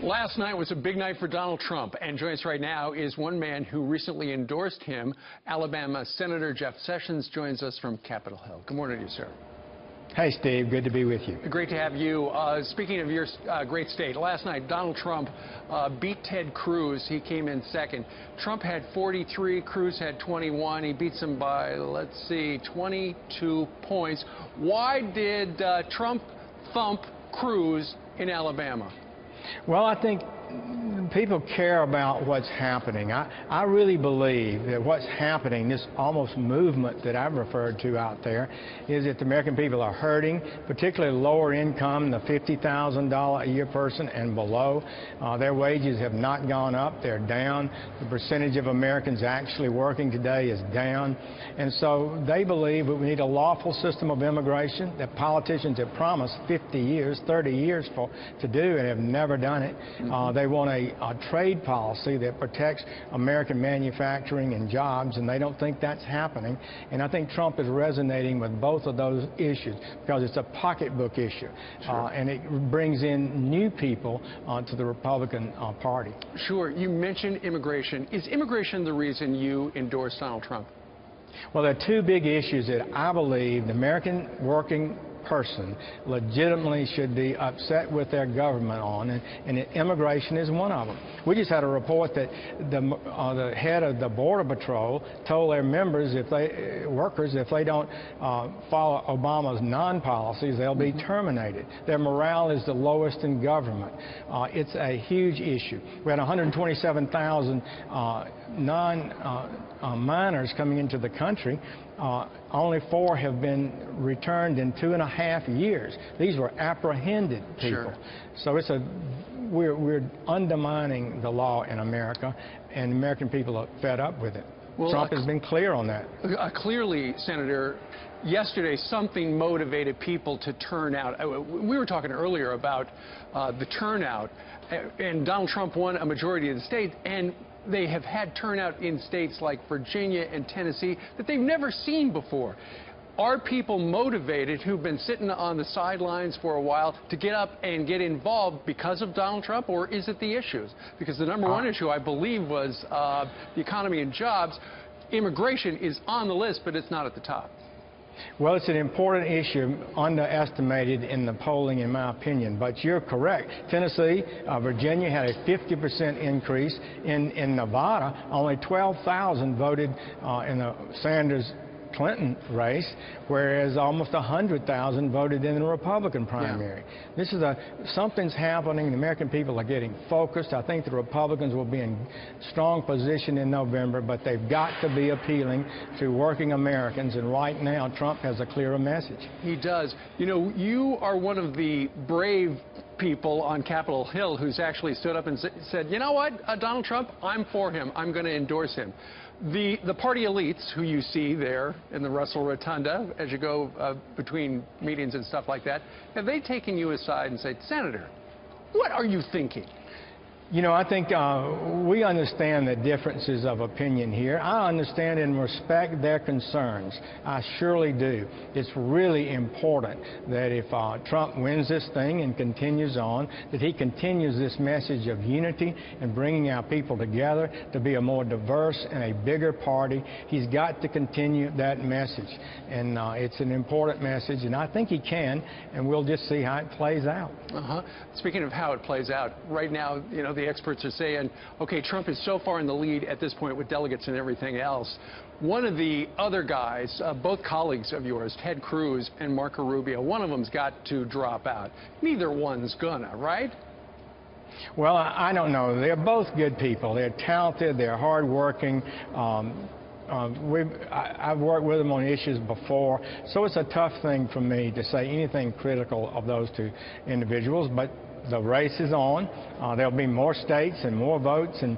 Last night was a big night for Donald Trump, and joining us right now is one man who recently endorsed him. Alabama Senator Jeff Sessions joins us from Capitol Hill. Good morning to you, sir. Hey, Steve. Good to be with you. Great to have you. Speaking of your great state, last night Donald Trump beat Ted Cruz. He came in second. Trump had 43, Cruz had 21. He beats him by, let's see, 22 points. Why did Trump thump Cruz in Alabama? Well, I think people care about what's happening. I really believe that what's happening, this almost movement that I've referred to out there, is that the American people are hurting, particularly lower income, the $50,000 a year person and below. Their wages have not gone up, they're down. The percentage of Americans actually working today is down. And so they believe that we need a lawful system of immigration that politicians have promised 50 years, 30 years to do and have never done it. They want a trade policy that protects American manufacturing and jobs, and they don't think that's happening. And I think Trump is resonating with both of those issues because it's a pocketbook issue, and it brings in new people to the Republican Party. Sure. You mentioned immigration. Is immigration the reason you endorse Donald Trump? Well, there are two big issues that I believe the American working person legitimately should be upset with their government on, and immigration is one of them. We just had a report that the head of the Border Patrol told their members, if they don't follow Obama's non-policies, they'll be terminated. Their morale is the lowest in government. It's a huge issue. We had 127,000 minors coming into the country. Only 4 have been returned in 2.5 years. These were apprehended people. So we're undermining the law in America, and American people are fed up with it. Well, Trump has been clear on that. Clearly, Senator, yesterday something motivated people to turn out. We were talking earlier about the turnout, and Donald Trump won a majority of the states, and they have had turnout in states like Virginia and Tennessee that they've never seen before. Are people motivated who've been sitting on the sidelines for a while to get up and get involved because of Donald Trump, or is it the issues? Because the number one issue, I believe, was the economy and jobs. Immigration is on the list, but it's not at the top. Well, it's an important issue, underestimated in the polling, in my opinion. But you're correct. Tennessee, Virginia had a 50% increase. In Nevada, only 12,000 voted in the Sanders-Clinton race, whereas almost 100,000 voted in the Republican primary. This is something's happening. The American people are getting focused. I think the Republicans will be in strong position in November, but they've got to be appealing to working Americans, and right now Trump has a clearer message. He does. You know, you are one of the brave people on Capitol Hill who's actually stood up and said, you know what, Donald Trump, I'm for him. I'm going to endorse him. The party elites who you see there in the Russell Rotunda as you go between meetings and stuff like that, have they taken you aside and said, Senator, what are you thinking? You know, I think we understand the differences of opinion here. I understand and respect their concerns. I surely do. It's really important that if Trump wins this thing and continues on, that he continues this message of unity and bringing our people together to be a more diverse and a bigger party. He's got to continue that message. And it's an important message, and I think he can, and we'll just see how it plays out. Speaking of how it plays out, right now, you know, the experts are saying, okay, Trump is so far in the lead at this point with delegates and everything else. One of the other guys, both colleagues of yours, Ted Cruz and Marco Rubio, one of them's got to drop out. Neither one's gonna, right? Well, I don't know. They're both good people. They're talented. They're hardworking. I've worked with them on issues before, so it's a tough thing for me to say anything critical of those two individuals, but the race is on. There'll be more states and more votes, and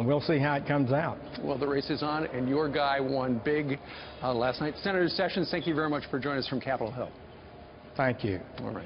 we'll see how it comes out. Well, the race is on, and your guy won big last night. Senator Sessions, thank you very much for joining us from Capitol Hill. Thank you. All right.